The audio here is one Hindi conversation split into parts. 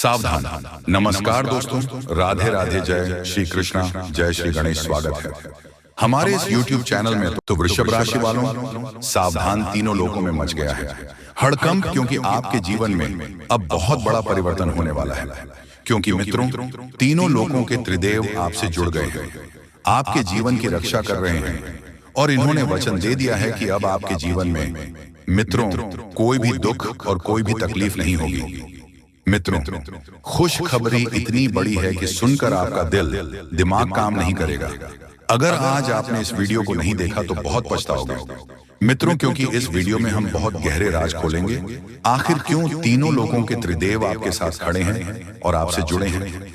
सावधान। नमस्कार दोस्तों, राधे राधे, जय श्री कृष्णा, जय श्री गणेश। स्वागत है हमारे इस YouTube चैनल में। तो वृषभ राशि वालों, सावधान तीनों लोगों में मच गया है हड़कंप, क्योंकि आपके जीवन में अब बहुत बड़ा परिवर्तन होने वाला है। क्योंकि मित्रों, तीनों लोगों के त्रिदेव आपसे जुड़ गए हैं, आपके जीवन की रक्षा कर रहे हैं और इन्होंने वचन दे दिया है कि अब आपके जीवन में मित्रों कोई भी दुख और कोई भी तकलीफ नहीं होगी। मित्रों, खुशखबरी इतनी बड़ी है कि सुनकर आपका दिमाग काम नहीं करेगा। अगर आज आपने इस वीडियो को नहीं देखा तो बहुत पछताओगे मित्रों, क्योंकि इस वीडियो में हम बहुत गहरे राज खोलेंगे। आखिर क्यों तीनों लोगों के त्रिदेव आपके साथ खड़े हैं और आपसे जुड़े हैं,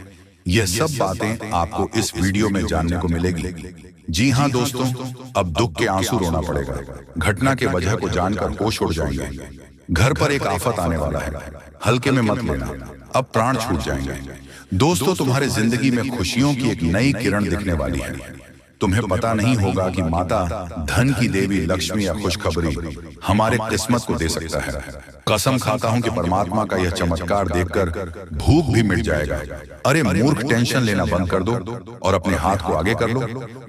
यह सब बातें आपको इस वीडियो में जानने को मिलेगी। जी हाँ दोस्तों, अब दुख के आंसू रोना पड़ेगा। घटना के वजह को जानकर होश उड़ जाएंगे। घर पर एक आफत आने वाला है, हल्के में मत लेना, अब प्राण छूट जाएंगे। दोस्तों, तुम्हारे जिंदगी में खुशियों की एक नई किरण दिखने वाली है। तुम्हें पता नहीं होगा कि माता धन की देवी लक्ष्मी या खुशखबरी हमारे किस्मत को दे सकता है। कसम खाता हूं कि परमात्मा का यह चमत्कार देखकर भूख भी मिट जाएगा। अरे मूर्ख, टेंशन लेना बंद कर दो और अपने हाथ को आगे कर लो।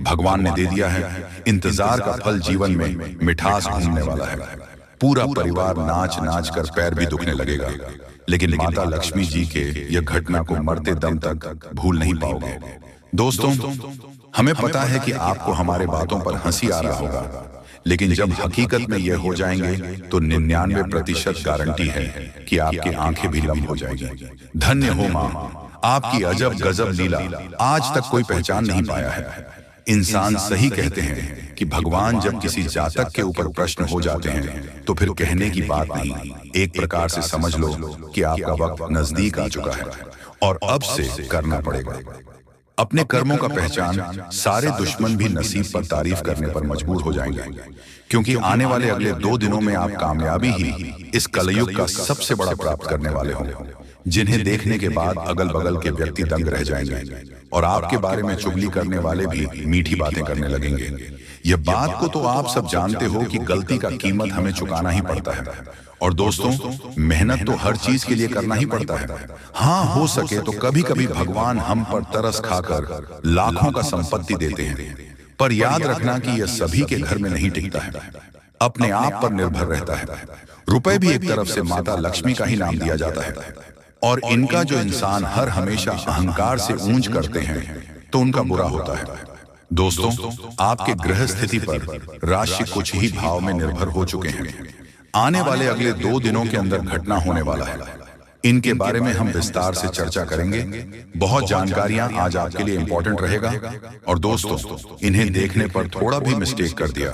भगवान ने दे दिया है, इंतजार का फल जीवन में मिठास घूमने वाला है। पूरा परिवार नाच नाच कर पैर भी दुखने लगेगा, लेकिन माता लक्ष्मी जी के यह घटना को मरते दम तक भूल नहीं पाओगे। दोस्तों, हमें पता है कि आपको हमारे बातों पर हंसी आ रहा होगा, लेकिन जब हकीकत में यह हो जाएंगे तो 99% गारंटी है कि आपकी आंखें भी लम हो जाएंगी। धन्य हो मां, आपकी अजब गजब लीला आज तक कोई पहचान नहीं पाया है। इंसान सही कहते हैं कि भगवान जब किसी जातक के ऊपर प्रश्न हो जाते हैं तो फिर कहने की बात नहीं। एक प्रकार से समझ लो कि आपका वक्त नजदीक आ चुका है और अब से करना पड़ेगा। अपने कर्मों का पहचान सारे दुश्मन भी नसीब पर तारीफ करने पर मजबूर हो जाएंगे, क्योंकि आने वाले अगले 2 दिनों में आप कामयाबी ही इस कलयुग का सबसे बड़ा प्राप्त करने वाले हों, जिन्हें देखने के बाद अगल बगल के व्यक्ति दंग रह जाएंगे और आपके बारे में चुगली करने वाले भी मीठी बातें करने लगेंगे। यह बात को तो आप सब जानते हो कि गलती का कीमत हमें चुकाना ही पड़ता है। और दोस्तों, मेहनत तो हर चीज के लिए करना ही पड़ता है। हाँ, हो सके तो कभी कभी भगवान हम पर तरस खाकर लाखों का संपत्ति देते हैं, पर याद रखना कि यह सभी के घर में नहीं टिकता है, अपने आप पर निर्भर रहता है। रुपए भी एक तरफ से माता लक्ष्मी का ही नाम दिया जाता है, और इनका जो इंसान हर हमेशा अहंकार से ऊंच करते हैं तो उनका बुरा होता है। दोस्तों, आपके ग्रह स्थिति पर राशि कुछ ही भाव में निर्भर हो चुके हैं। आने वाले अगले 2 दिनों के अंदर घटना होने वाला है, इनके बारे में हम विस्तार से चर्चा करेंगे। बहुत जानकारियां आज आपके लिए इंपॉर्टेंट रहेगा। और दोस्तों, इन्हें देखने पर थोड़ा भी मिस्टेक कर दिया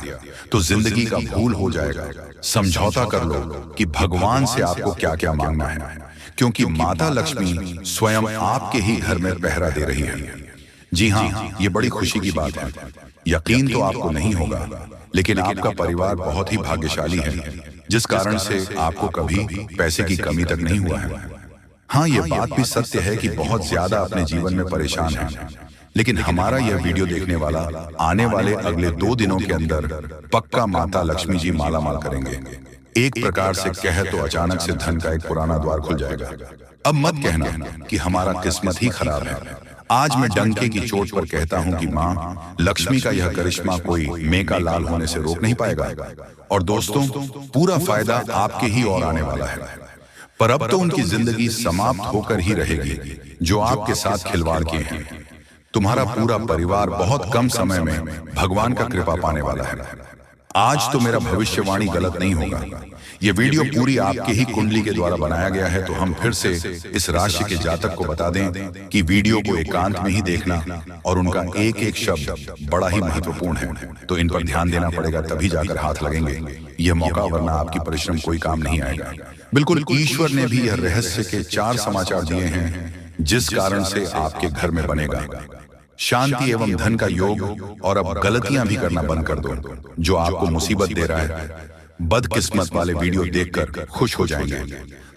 तो जिंदगी का भूल हो जाएगा। समझौता कर लो कि भगवान से आपको क्या क्या मांगना है, क्योंकि माता लक्ष्मी स्वयं आपके ही घर में पहरा दे रही है। जी हाँ, ये बड़ी खुशी की बात है। यकीन तो आपको नहीं होगा, लेकिन आपका परिवार बहुत ही भाग्यशाली है, जिस कारण से आपको कभी पैसे की कमी तक नहीं हुआ है। हाँ, ये बात भी सत्य है कि बहुत ज्यादा अपने जीवन में परेशान हैं, लेकिन हमारा यह वीडियो देखने वाला आने वाले अगले 2 दिनों के अंदर पक्का माता लक्ष्मी जी माला माल करेंगे। एक प्रकार से कहे तो अचानक से धन का एक पुराना द्वार खुल जाएगा। अब मत कहना कि हमारा किस्मत ही खराब है। आज मैं डंके की चोट पर कहता हूं कि मां लक्ष्मी का यह करिश्मा कोई मेका लाल होने से रोक नहीं पाएगा। और दोस्तों, पूरा फायदा आपके ही ओर आने वाला है। पर अब तो उनकी जिंदगी समाप्त होकर ही रहेगी जो आपके साथ खिलवाड़ किए हैं। तुम्हारा पूरा परिवार बहुत कम समय में भगवान का कृपा पाने वाला है। आज तो मेरा भविष्यवाणी गलत नहीं होगा। यह वीडियो पूरी आपके ही कुंडली के द्वारा बनाया गया है, तो हम फिर से इस राशि के जातक को बता दें कि वीडियो को एकांत में ही देखना और उनका एक एक शब्द बड़ा ही महत्वपूर्ण है, तो इन पर ध्यान देना पड़ेगा, तभी जाकर हाथ लगेंगे यह मौका, वरना आपकी परिश्रम कोई काम नहीं आएगा। बिल्कुल, ईश्वर ने भी यह रहस्य के 4 समाचार दिए हैं, जिस कारण से आपके घर में बनेगा शांति एवं धन का योग। और अब गलतियां भी करना बंद कर दो, जो आपको मुसीबत दे रहा है। बदकिस्मत वाले वीडियो देखकर खुश हो जाएंगे।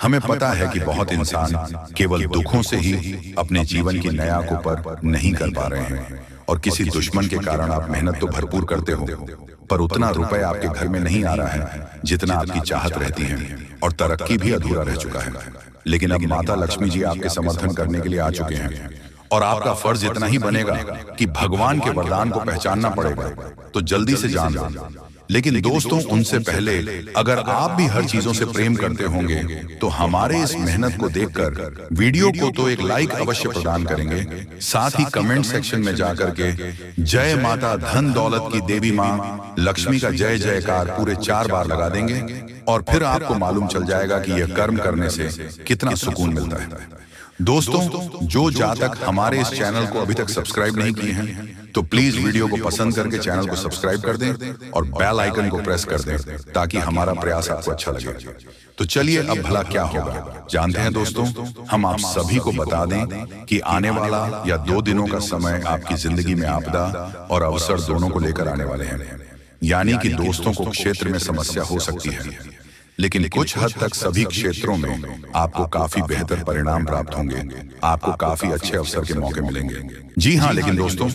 हमें पता है कि बहुत इंसान केवल दुखों से ही अपने जीवन की नया को पर नहीं कर पा रहे हैं, और किसी दुश्मन के कारण आप मेहनत तो भरपूर करते हो, पर उतना रुपए आपके घर में नहीं आ रहा है जितना आपकी चाहत रहती है, और तरक्की भी अधूरा रह चुका है। लेकिन अब माता लक्ष्मी जी आपके समर्थन करने के लिए आ चुके हैं और आपका फर्ज इतना ही बनेगा कि भगवान के वरदान को पहचानना पड़ेगा। तो जल्दी से जान लो। लेकिन दोस्तों, उनसे पहले अगर आप भी हर चीजों से प्रेम करते होंगे तो हमारे इस मेहनत को देखकर वीडियो को तो एक लाइक अवश्य प्रदान करेंगे, साथ ही कमेंट सेक्शन में जाकर के जय माता धन दौलत की देवी माँ लक्ष्मी का जय जयकार पूरे 4 बार लगा देंगे और फिर आपको मालूम चल जाएगा कि यह कर्म करने से कितना सुकून मिलता है। दोस्तों, जो जातक हमारे इस चैनल को अभी तक सब्सक्राइब नहीं किए हैं तो प्लीज वीडियो को पसंद करके चैनल को सब्सक्राइब कर दें और बेल आइकन को प्रेस कर दें ताकि हमारा प्रयास आपको अच्छा लगे। तो चलिए अब भला क्या होगा जानते हैं दोस्तों। हम आप सभी को बता दें कि आने वाला या 2 दिनों का समय आपकी जिंदगी में आपदा और अवसर दोनों को लेकर आने वाले हैं। यानी कि दोस्तों को क्षेत्र में समस्या हो सकती है, लेकिन कुछ हद तक सभी क्षेत्रों में आपको काफी बेहतर परिणाम प्राप्त होंगे, आपको काफी अच्छे अवसर के मौके मिलेंगे। जी हाँ, लेकिन दोस्तों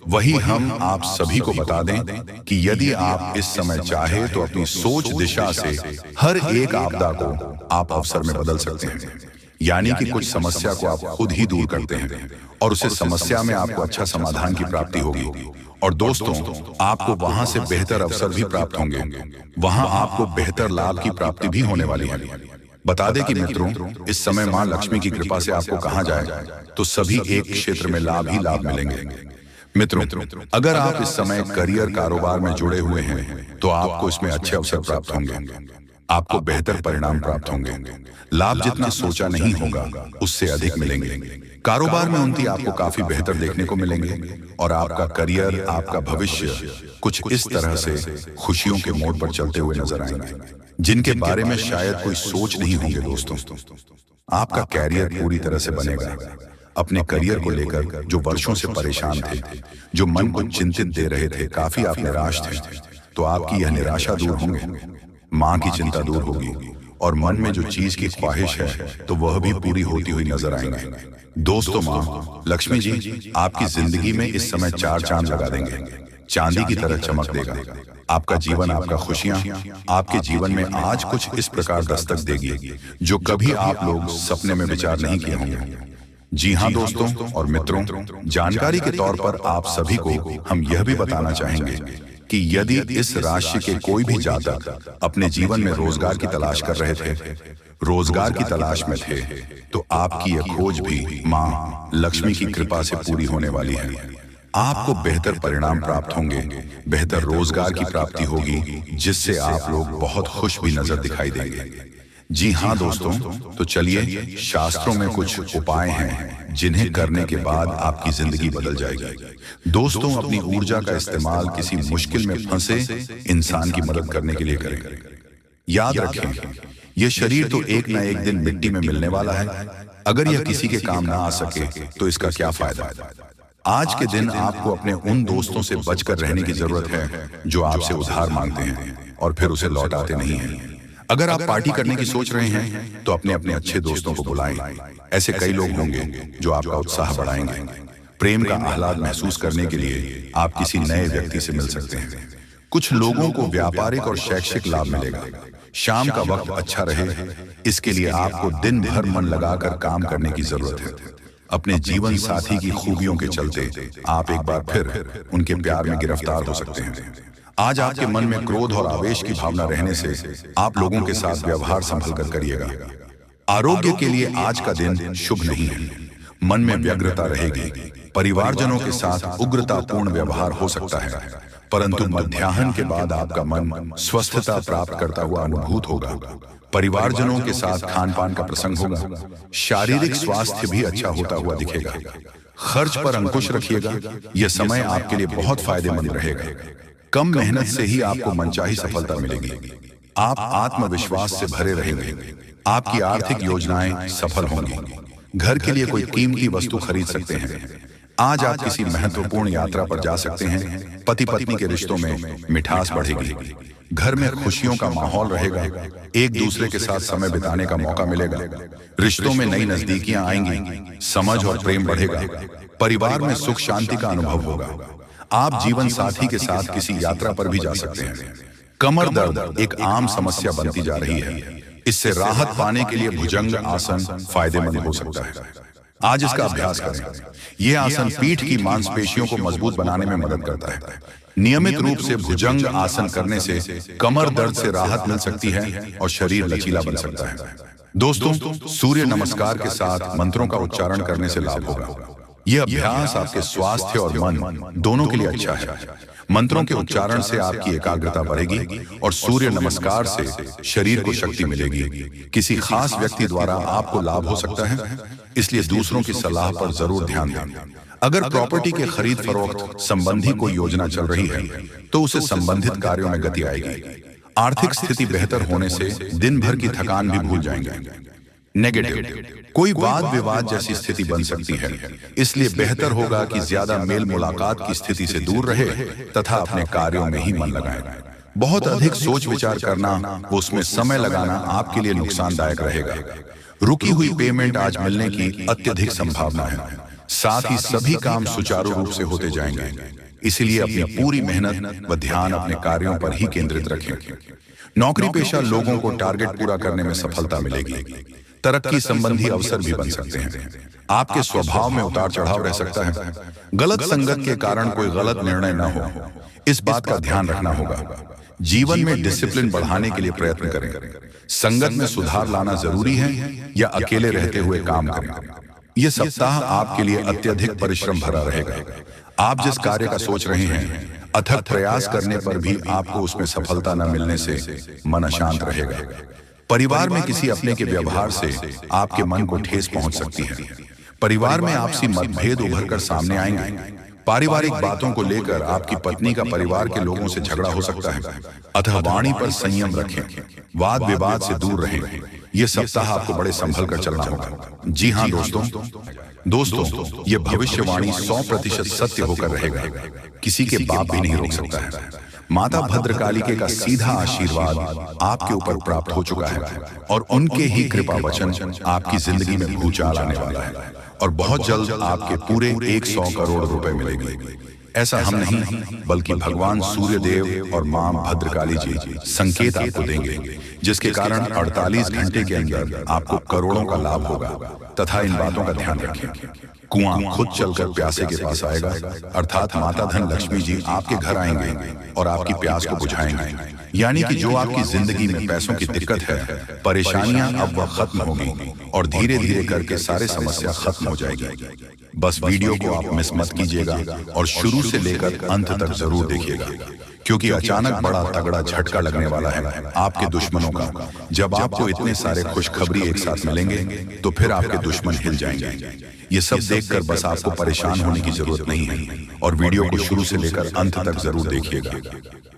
वही हम आप सभी को बता दें कि यदि आप इस समय चाहे तो अपनी सोच दिशा से हर एक आपदा को आप अवसर में बदल सकते हैं। यानी कि कुछ समस्या को आप खुद ही दूर करते हैं और उसे समस्या में आपको अच्छा समाधान की प्राप्ति होगी। और दोस्तों, आपको वहां से बेहतर अवसर भी प्राप्त होंगे, वहां आपको बेहतर लाभ की प्राप्ति भी होने वाली है। बता दें कि मित्रों, इस समय मां लक्ष्मी की कृपा से आपको कहा जाए तो सभी एक क्षेत्र में लाभ ही लाभ मिलेंगे। मित्रों, अगर आप इस समय करियर कारोबार में जुड़े हुए हैं तो आपको इसमें अच्छे अवसर प्राप्त होंगे, आपको बेहतर परिणाम प्राप्त होंगे, लाभ जितना सोचा नहीं होगा उससे अधिक मिलेंगे। कारोबार में उन्नति आपको काफी बेहतर देखने को मिलेंगे और आपका करियर, आपका भविष्य कुछ इस तरह से खुशियों के मोड़ पर चलते हुए नजर आएंगे जिनके बारे में शायद कोई सोच नहीं होंगे। दोस्तों, आपका कैरियर पूरी तरह से बनेगा। अपने करियर को लेकर जो वर्षों से परेशान थे, जो मन को चिंतित दे रहे थे, काफी आप निराश थे, तो आपकी यह निराशा दूर होंगे, मां की चिंता दूर होगी और मन में जो चीज की ख्वाहिश है तो वह भी पूरी होती हुई नजर आएंगे। दोस्तों, मां लक्ष्मी जी आपकी जिंदगी में इस समय 4 चांद लगा देंगे, चांदी की तरह चमक देगा। आपका जीवन, आपका खुशियां आपके जीवन में आज कुछ इस प्रकार दस्तक देगी जो कभी आप लोग सपने में विचार नहीं किए होंगे। जी हाँ दोस्तों और मित्रों, जानकारी के तौर पर आप सभी को हम यह भी बताना चाहेंगे कि यदि इस राशि के कोई भी जातक अपने जीवन में रोजगार की तलाश कर रहे थे, रोजगार की तलाश में थे, तो आपकी यह खोज भी मां लक्ष्मी की कृपा से पूरी होने वाली है। आपको बेहतर परिणाम प्राप्त होंगे, बेहतर रोजगार की प्राप्ति होगी जिससे आप लोग बहुत खुश भी नजर दिखाई देंगे। जी हाँ दोस्तों, तो चलिए, शास्त्रों में कुछ उपाय हैं जिन्हें करने के बाद आपकी जिंदगी बदल जाएगी। दोस्तों, अपनी ऊर्जा का इस्तेमाल किसी मुश्किल में फंसे इंसान की मदद करने के लिए करें। याद रखें, यह शरीर तो एक न एक दिन मिट्टी में मिलने वाला है। अगर यह किसी के काम ना आ सके तो इसका क्या फायदा। आज के दिन आपको अपने उन दोस्तों से बचकर रहने की जरूरत है जो आपसे उधार मांगते हैं और फिर उसे लौटाते नहीं हैं। अगर आप पार्टी करने की सोच रहे हैं तो अपने अपने अच्छे दोस्तों को बुलाएं। ऐसे कई लोग होंगे जो आपका उत्साह बढ़ाएंगे। प्रेम का आह्लाद महसूस करने के लिए आप किसी नए व्यक्ति से मिल सकते हैं। कुछ लोगों को व्यापारिक और शैक्षिक लाभ मिलेगा। शाम का वक्त अच्छा रहे, इसके लिए आपको दिन भर मन लगाकर काम करने की जरूरत है। अपने जीवन साथी की खूबियों के चलते आप एक बार फिर उनके प्यार में गिरफ्तार हो सकते हैं। आज आपके मन में क्रोध और आवेश की भावना रहने से आप लोगों के साथ व्यवहार संभल कर करिएगा। आरोग्य के लिए आज का दिन शुभ नहीं है। मन में व्यग्रता रहेगी। परिवारजनों के साथ उग्रतापूर्ण व्यवहार हो सकता है, परंतु मध्याह्न के बाद आपका मन स्वस्थता प्राप्त करता हुआ अनुभूत होगा। परिवारजनों के साथ खान पान का प्रसंग होगा। शारीरिक स्वास्थ्य भी अच्छा होता हुआ दिखेगा। खर्च पर अंकुश रखिएगा। यह समय आपके लिए बहुत फायदेमंद रहेगा। कम मेहनत से ही आपको मनचाही सफलता मिलेगी। आप आत्मविश्वास से भरे रहेंगे। आपकी आर्थिक योजनाएं सफल होंगी। घर के लिए कोई कीमती वस्तु खरीद सकते हैं। आज आप किसी महत्वपूर्ण यात्रा पर जा सकते हैं। पति पत्नी के रिश्तों में मिठास बढ़ेगी। घर में खुशियों का माहौल रहेगा। एक दूसरे के साथ समय बिताने का मौका मिलेगा। रिश्तों में नई नजदीकियां आएंगी। समझ और प्रेम बढ़ेगा। परिवार में सुख शांति का अनुभव होगा। आप जीवन साथी के साथ किसी यात्रा पर भी जा सकते हैं। कमर दर्द एक आम समस्या बनती जा रही है। इससे राहत पाने के लिए भुजंग आसन फायदेमंद हो सकता है। आज इसका अभ्यास करें। यह आसन पीठ की मांसपेशियों को मजबूत बनाने में मदद करता है। नियमित रूप से भुजंग आसन करने से कमर दर्द से राहत मिल सकती है और शरीर लचीला बन सकता है। दोस्तों, सूर्य नमस्कार के साथ मंत्रों का उच्चारण करने से लाभ होगा। यह अभ्यास आपके स्वास्थ्य और मन दोनों के लिए अच्छा है। मंत्रों के उच्चारण से आपकी एकाग्रता बढ़ेगी और सूर्य नमस्कार से शरीर को शक्ति मिलेगी। किसी खास व्यक्ति द्वारा आपको लाभ हो सकता है, इसलिए दूसरों की सलाह पर जरूर ध्यान दें। अगर प्रॉपर्टी के खरीद फरोख्त संबंधी कोई योजना चल रही है तो उसे संबंधित कार्यों में गति आएगी। आर्थिक स्थिति बेहतर होने से दिन भर की थकान भी भूल जाएंगे। नेगेटिव, कोई वाद विवाद जैसी स्थिति बन सकती है, इसलिए बेहतर होगा कि ज्यादा मेल मुलाकात की स्थिति से दूर रहे तथा अपने कार्यों में ही मन लगाएं। बहुत अधिक सोच विचार करना, उसमें समय लगाना आपके लिए नुकसानदायक रहेगा। रुकी हुई पेमेंट आज मिलने की अत्यधिक संभावना है। साथ ही सभी काम सुचारू रूप से होते जाएंगे, इसलिए अपनी पूरी मेहनत व ध्यान अपने कार्यों पर ही केंद्रित रखें। नौकरी पेशा लोगों को टारगेट पूरा करने में सफलता मिलेगी। तरक्की संबंधी अवसर भी बन सकते हैं। आपके स्वभाव में उतार चढ़ाव रह सकता है। गलत संगत के कारण कोई गलत निर्णय न हो, इस बात का ध्यान रखना होगा। जीवन में डिसिप्लिन बढ़ाने के लिए प्रयत्न करें। संगत में सुधार लाना जरूरी है या अकेले रहते हुए काम करें। यह सप्ताह आपके लिए अत्यधिक परिश्रम भरा रहेगा। आप जिस कार्य का सोच रहे हैं, अथक प्रयास करने पर भी आपको उसमें सफलता न मिलने से मन अशांत रहेगा। परिवार में किसी अपने के व्यवहार से आपके मन को ठेस पहुंच सकती है। परिवार में आपसी मतभेद उभरकर सामने आएंगे। पारिवारिक बातों को लेकर आपकी पत्नी का परिवार के लोगों से झगड़ा हो सकता है, अतः वाणी पर संयम रखें। वाद विवाद से दूर रहें। यह सप्ताह आपको बड़े संभल कर चलना होगा। जी हाँ दोस्तों, यह भविष्यवाणी 100% सत्य होकर रहेगा। किसी के बाप भी नहीं रोक सकता है। माता भद्रकालिके का सीधा आशीर्वाद आपके ऊपर प्राप्त हो चुका है और उनके ही कृपा वचन आपकी जिंदगी में भूचाल आने वाला है और बहुत जल्द आपके पूरे 100 करोड़ रुपए मिलेंगे। ऐसा हम नहीं, बल्कि भगवान सूर्य देव और मां भद्रकाली जी संकेत आपको देंगे, जिसके कारण 48 घंटे के अंदर आपको करोड़ों का लाभ होगा। तथा इन बातों का ध्यान रखें। कुआं खुद चलकर प्यासे के पास आएगा, अर्थात माता धन लक्ष्मी जी आपके घर आएंगे और आपकी प्यास को बुझाएंगे। यानी कि जो आपकी जिंदगी में पैसों की दिक्कत है, परेशानियां अब वह खत्म होगी और धीरे धीरे करके सारे समस्या खत्म हो जाएगी। बस वीडियो को आप मिस मत कीजिएगा और शुरू से लेकर अंत तक जरूर देखिएगा, क्योंकि अचानक बड़ा तगड़ा झटका लगने वाला है आपके दुश्मनों का। जब आपको इतने सारे खुशखबरी एक साथ मिलेंगे तो फिर आपके दुश्मन हिल जाएंगे। ये सब देखकर बस आपको परेशान होने की जरूरत नहीं है और वीडियो को शुरू से लेकर अंत तक जरूर देखिएगा।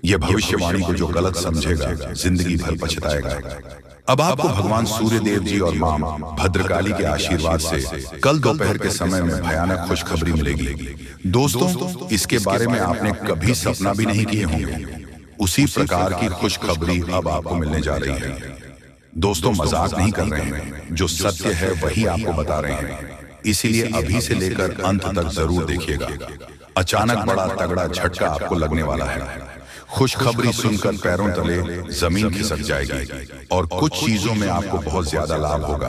यह भविष्यवाणी को जो गलत समझेगा जिंदगी भर पछताएगा। अब आपको भगवान सूर्य देव जी और मां भद्रकाली के आशीर्वाद से कल दोपहर के समय में भयानक खुशखबरी मिलेगी। दोस्तों, इसके बारे में आपने कभी सपना भी नहीं किए होंगे। उसी प्रकार की खुशखबरी अब आपको मिलने जा रही है। दोस्तों, मजाक नहीं कर रहे हैं, जो सत्य है वही आपको बता रहे हैं। इसीलिए अभी से लेकर अंत तक जरूर देखिएगा। अचानक बड़ा तगड़ा झटका आपको लगने वाला है। खुशखबरी सुनकर पैरों तले जमीन खिसक जाएगी और कुछ चीजों में आपको बहुत ज्यादा लाभ होगा,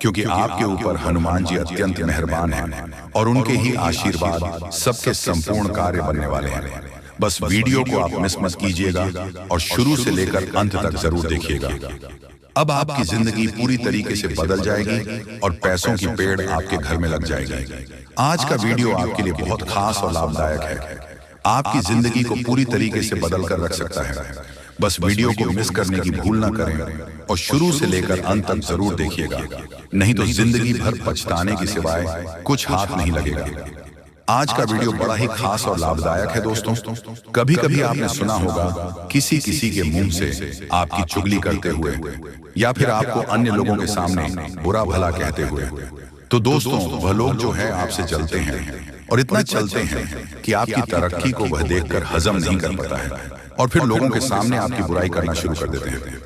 क्योंकि आपके ऊपर हनुमान जी अत्यंत मेहरबान हैं और उनके ही आशीर्वाद सबके संपूर्ण कार्य बनने वाले हैं। बस वीडियो को आप मिस मत कीजिएगा और शुरू से लेकर अंत तक जरूर देखिएगा। अब आपकी जिंदगी पूरी तरीके से बदल जाएगी और पैसों की पेड़ आपके घर में लग जाएगी। आज का वीडियो आपके लिए बहुत खास और लाभदायक है। आपकी जिंदगी को पूरी तरीके से बदल कर रख सकता है। बस वीडियो को मिस करने की भूल न करें और शुरू से लेकर अंत तक जरूर देखिएगा, नहीं तो जिंदगी भर पछताने की सिवाय कुछ हाथ नहीं लगेगा। आज का वीडियो बड़ा ही खास और लाभदायक है। दोस्तों, कभी कभी आपने सुना होगा किसी के मुंह से आपकी चुगली करते हुए या फिर आपको अन्य लोगों के सामने बुरा भला कहते हुए। तो दोस्तों, वह लोग जो है आपसे चलते हैं और इतना चलते हैं कि आपकी तरक्की को वह देखकर हजम नहीं कर पाता है और फिर लोगों के सामने आपकी बुराई करना शुरू कर देते हैं।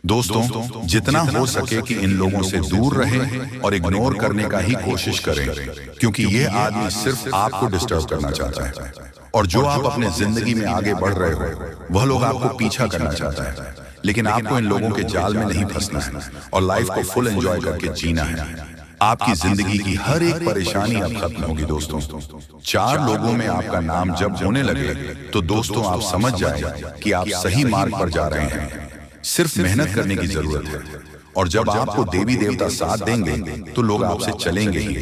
दोस्तों, जितना हो सके कि इन लोगों से दूर रहें और इग्नोर करने का ही कोशिश करें, क्योंकि ये आदमी सिर्फ आपको डिस्टर्ब करना चाहता है और जो आप अपने जिंदगी में आगे बढ़ रहे हो वह लोग आपको पीछा करना चाहता है। लेकिन आपको इन लोगों के जाल में नहीं फंसना है और लाइफ को फुल एंजॉय करके जीना है। आपकी जिंदगी की हर एक परेशानी अब खत्म होगी दोस्तों। 4 लोगों में आपका नाम जब होने लगे तो दोस्तों आप समझ जाए कि आप सही मार्ग पर जा रहे हैं। सिर्फ मेहनत करने की जरूरत है, और जब आपको देवी देवता साथ देंगे तो लोग आपसे चलेंगे ही,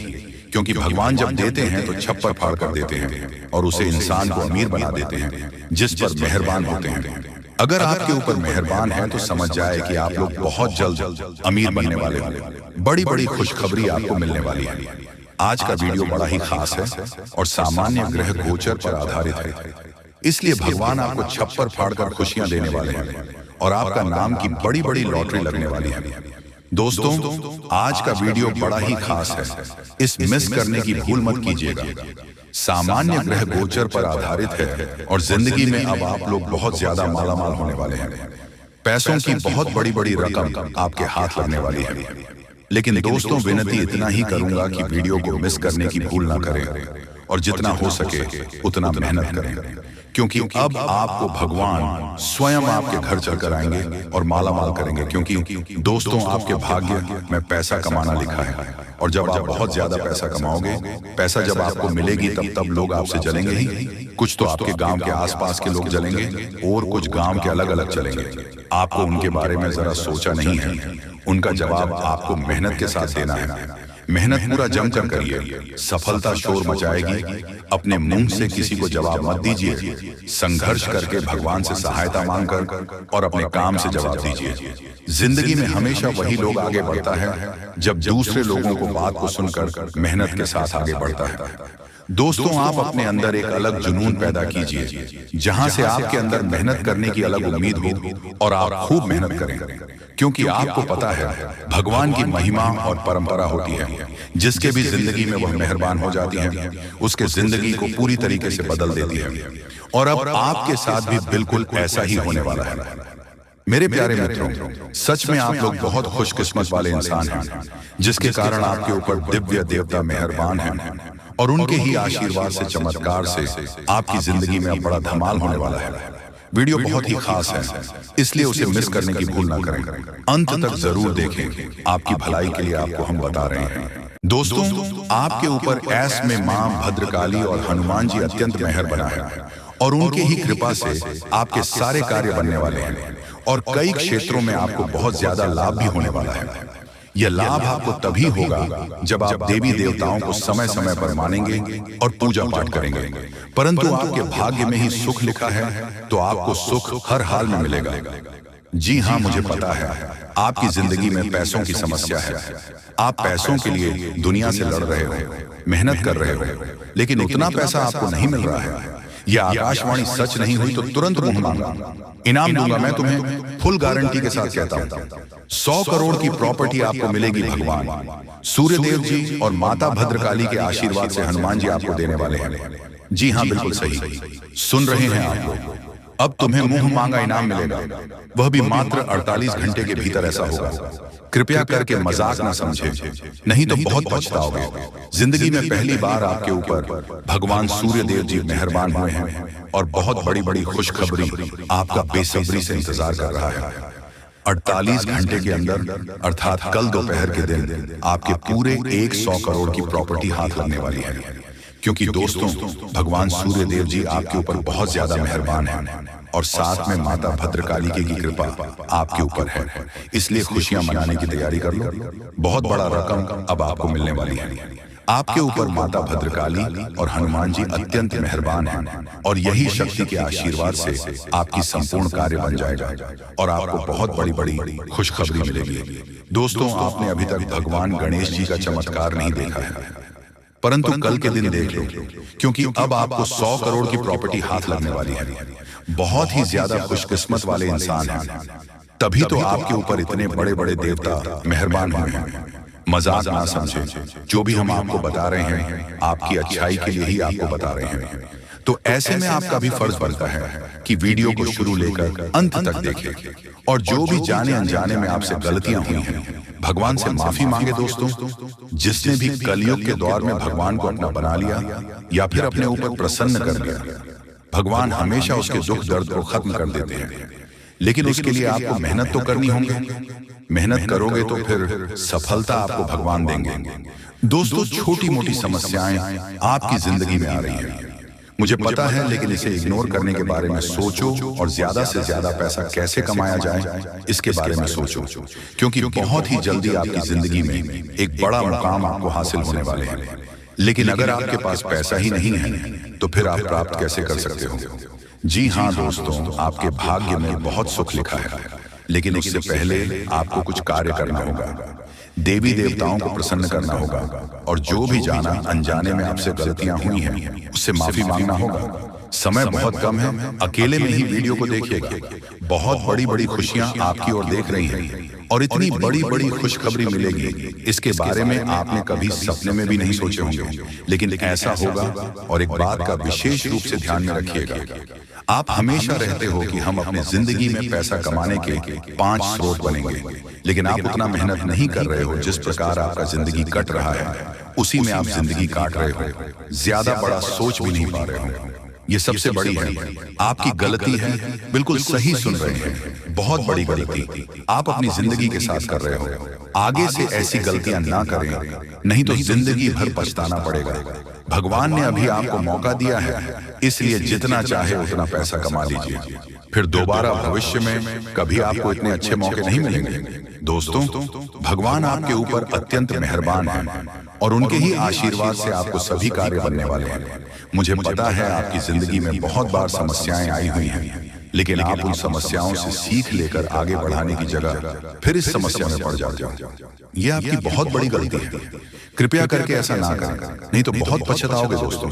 क्योंकि भगवान जब देते हैं तो छप्पर फाड़ कर देते हैं और उसे इंसान को अमीर बना देते हैं जिस पर मेहरबान होते हैं। अगर आपके ऊपर मेहरबान है तो समझ जाए कि आप लोग बहुत जल्द अमीर बनने वाले हैं। बड़ी बड़ी खुशखबरी आपको मिलने वाली है। आज का वीडियो बड़ा ही खास है और सामान्य ग्रह गोचर पर आधारित है, इसलिए भगवान आपको छप्पर फाड़कर खुशियां देने वाले हैं और आपका नाम की बड़ी बड़ी लॉटरी लगने वाली है। दोस्तों, आज का वीडियो बड़ा ही खास है, इस मिस करने की भूल मत कीजिएगा। सामान्य ग्रह गोचर पर आधारित है और जिंदगी में अब आप लोग बहुत ज्यादा मालामाल होने वाले हैं। पैसों की बहुत बड़ी बड़ी रकम आपके हाथ लगने वाली है। लेकिन दोस्तों, विनती इतना ही करूंगा कि वीडियो को मिस करने की भूल ना करें और जितना हो सके उतना मेहनत करें, क्योंकि अब आपको भगवान स्वयं आपके घर चलकर आएंगे और मालामाल करेंगे। क्योंकि दोस्तों, आपके भाग्य में पैसा कमाना लिखा है, और जब आप बहुत ज्यादा पैसा कमाओगे, पैसा जब आपको मिलेगी तब लोग आपसे जलेंगे ही। कुछ तो आपके गांव के आसपास के लोग जलेंगे और कुछ गांव के अलग अलग चलेंगे। आपको उनके बारे में जरा सोचा नहीं है। उनका जवाब आपको मेहनत के साथ देना है। मेहनत पूरा जमकर करिए, सफलता शोर मचाएगी। अपने मुंह से किसी को जवाब मत दीजिए, संघर्ष करके भगवान से सहायता मांगकर और अपने काम से जवाब दीजिए। जिंदगी में हमेशा वही लोग आगे बढ़ता है जब दूसरे लोगों को बात को सुनकर मेहनत के साथ आगे बढ़ता है। दोस्तों, आप अपने अंदर एक अलग जुनून पैदा कीजिए, जहां से आपके अंदर मेहनत करने की अलग उम्मीद हो और आप खूब मेहनत करें, क्योंकि आपको पता है भगवान की महिमा और परंपरा होती है। जिसके भी जिंदगी में वह मेहरबान हो जाती है, उसके जिंदगी को पूरी तरीके से बदल देती है। और अब आपके साथ भी बिल्कुल ऐसा ही होने वाला है। मेरे प्यारे मित्रों, सच में आप लोग बहुत खुशकिस्मत वाले इंसान हैं, जिसके कारण आपके ऊपर दिव्य देवता मेहरबान हैं और उनके ही आशीर्वाद से, चमत्कार से आपकी जिंदगी में अब बड़ा धमाल होने वाला है। वीडियो बहुत ही खास है, इसलिए उसे मिस करने की भूल ना करें। अंत तक जरूर देखें, आपकी भलाई के लिए आपको हम बता रहे हैं। दोस्तों, आपके ऊपर ऐस में मां भद्रकाली और हनुमान जी अत्यंत मेहर बना है और उनके ही कृपा से आपके सारे कार्य बनने वाले हैं और कई क्षेत्रों में आपको बहुत ज्यादा लाभ भी होने वाला है। यह लाभ आपको तभी होगा जब आप देवी देवताओं को समय समय पर मानेंगे और पूजा पाठ करेंगे। परंतु आपके भाग्य में ही सुख लिखा है, तो आपको सुख हर हाल में मिलेगा। जी हाँ, मुझे पता है आपकी जिंदगी में पैसों की समस्या है। आप पैसों के लिए दुनिया से लड़ रहे हो, मेहनत कर रहे हो, लेकिन उतना पैसा आपको नहीं मिल रहा है। यह आकाशवाणी सच नहीं हुई तो तुरंत मुंह मांगा, इनाम दूंगा मैं तुम्हें, फुल गारंटी के साथ कहता हूं। 100 करोड़ की प्रॉपर्टी आपको मिलेगी। भगवान सूर्यदेव जी और माता भद्रकाली के आशीर्वाद से हनुमान जी आपको देने वाले हैं। जी हाँ, बिल्कुल सही सुन रहे हैं आप लोग। अब तुम्हें मुंह मांगा इनाम मिलेगा, वह भी मात्र 48 घंटे के भीतर ऐसा होगा। कृपया करके मजाक ना समझे, नहीं तो बहुत पछताओगे। जिंदगी में पहली बार आपके ऊपर भगवान सूर्यदेव जी मेहरबान हुए हैं और बहुत बड़ी बड़ी खुशखबरी आपका बेसब्री से इंतजार कर रहा है। 48 घंटे के अंदर, अर्थात कल दोपहर के दिन, आपके पूरे 100 करोड़ की प्रॉपर्टी हाथ लगने वाली है। क्योंकि दोस्तों, भगवान सूर्यदेव जी आपके ऊपर बहुत ज्यादा मेहरबान हैं और साथ में माता भद्रकाली की कृपा आपके ऊपर है। इसलिए खुशियां मनाने की तैयारी कर लो। बहुत बड़ा रकम अब आपको मिलने वाली है। आपके ऊपर माता भद्रकाली और हनुमान जी अत्यंत मेहरबान हैं और यही शक्ति के आशीर्वाद से आपकी संपूर्ण कार्य बन जाएगा और आपको बहुत बड़ी बड़ी खुशखबरी मिलेगी। दोस्तों, आपने अभी तक भगवान गणेश जी का चमत्कार नहीं देखा है, परंतु कल के दिन देख लो, क्योंकि अब आपको 100 करोड़ की प्रॉपर्टी हाथ लगने वाली है। बहुत ही ज्यादा खुशकिस्मत वाले इंसान हैं, तभी तो आपके ऊपर इतने बड़े बड़े देवता मेहरबान हुए हैं। मजाक ना समझे, जो भी हम आपको बता रहे हैं आपकी अच्छाई के लिए ही आपको बता रहे हैं। तो ऐसे में आपका भी फर्ज बनता है कि वीडियो को शुरू लेकर अंत तक देखें और जो भी जाने अनजाने में आपसे गलतियां हुई हैं, भगवान से माफी मांगे। दोस्तों, जिसने भी कलयुग के दौर में भगवान को अपना बना लिया या फिर अपने ऊपर प्रसन्न कर लिया, भगवान हमेशा उसके दुख दर्द को खत्म कर देते हैं। लेकिन उसके लिए आपको मेहनत तो करनी होगी। मेहनत करोगे तो फिर सफलता आपको भगवान देंगे। दोस्तों, छोटी मोटी समस्याएं आपकी जिंदगी में आ रही हैं, मुझे पता है, लेकिन इसे इग्नोर करने के बारे में सोचो और ज्यादा से ज्यादा पैसा कैसे कमाया जाए इसके बारे में सोचो, क्योंकि बहुत ही जल्दी आपकी जिंदगी में एक बड़ा मुकाम आपको हासिल होने वाले हैं। लेकिन अगर आपके पास पैसा ही नहीं है तो फिर आप प्राप्त कैसे कर सकते हो? जी हाँ दोस्तों, आपके भाग्य में बहुत सुख लिखा है, लेकिन उससे पहले आपको कुछ कार्य करना होगा। देवी देवताओं को प्रसन्न करना होगा और जो भी जाना अनजाने में आपसे गलतियां हुई हैं उससे माफी मांगना होगा। समय बहुत कम है, अकेले में ही वीडियो को देखिएगा। बहुत बड़ी बड़ी खुशियां आपकी ओर देख रही हैं और इतनी बड़ी बड़ी खुशखबरी मिलेगी, इसके बारे में आपने कभी सपने में भी नहीं सोचे होंगे, लेकिन ऐसा होगा। और एक बात का विशेष रूप से ध्यान में रखिएगा, आप हमेशा रहते हो कि हम अपनी जिंदगी में पैसा कमाने के 5 स्रोत बनेंगे, लेकिन आप उतना मेहनत नहीं कर रहे हो। जिस प्रकार आपका जिंदगी कट रहा है उसी में आप जिंदगी काट रहे हो, ज्यादा बड़ा सोच भी नहीं पा रहे हो। ये सबसे बड़ी है, आपकी गलती है। बिल्कुल सही सुन रहे हैं, बहुत बड़ी गलती आप अपनी जिंदगी के साथ कर रहे हो। आगे से ऐसी गलतियां ना करें, नहीं तो जिंदगी भर पछताना पड़ेगा। भगवान ने अभी आपको मौका दिया है, इसलिए जितना चाहे उतना पैसा कमा लीजिए, फिर दोबारा भविष्य में कभी आपको इतने अच्छे मौके नहीं मिलेंगे। दोस्तों, भगवान आपके ऊपर अत्यंत मेहरबान है और उनके ही आशीर्वाद से आपको सभी कार्य बनने वाले हैं। मुझे पता है आपकी जिंदगी में बहुत बार समस्याएं आई हुई हैं, लेकिन आप उन समस्याओं से सीख लेकर आगे बढ़ाने की जगह फिर इस समस्या में पड़ जाते हो। यह आपकी बहुत बड़ी गलती है, कृपया करके ऐसा ना करें, नहीं तो बहुत पछताओगे। दोस्तों,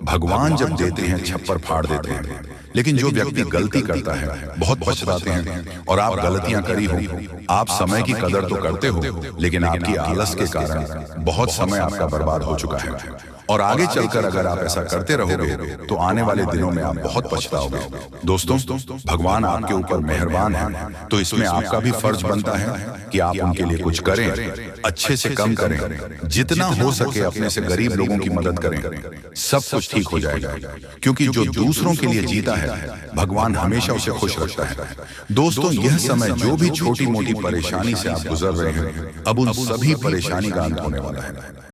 भगवान जब देते हैं छप्पर फाड़ देते हैं, लेकिन जो व्यक्ति गलती करता है बहुत पछताते हैं। और आप गलतियां करी हो, आप समय की कदर तो करते हो, लेकिन आपकी आलस के कारण बहुत समय आपका बर्बाद हो चुका है। और आगे चलकर अगर आप ऐसा करते रहोगे तो आने वाले दिनों में आप बहुत पछताओगे। दोस्तों, भगवान आपके ऊपर मेहरबान है, तो इसमें आपका भी फर्ज बनता है कि आप उनके लिए कुछ करें, अच्छे से कम करें, जितना हो सके अपने से गरीब लोगों की मदद करें, सब कुछ ठीक हो जाएगा। क्योंकि जो दूसरों के लिए जीता है, भगवान हमेशा उसे खुश रखता है। दोस्तों, यह समय जो भी छोटी मोटी परेशानी से आप गुजर रहे हैं, अब उन सभी परेशानी का अंत होने वाला है।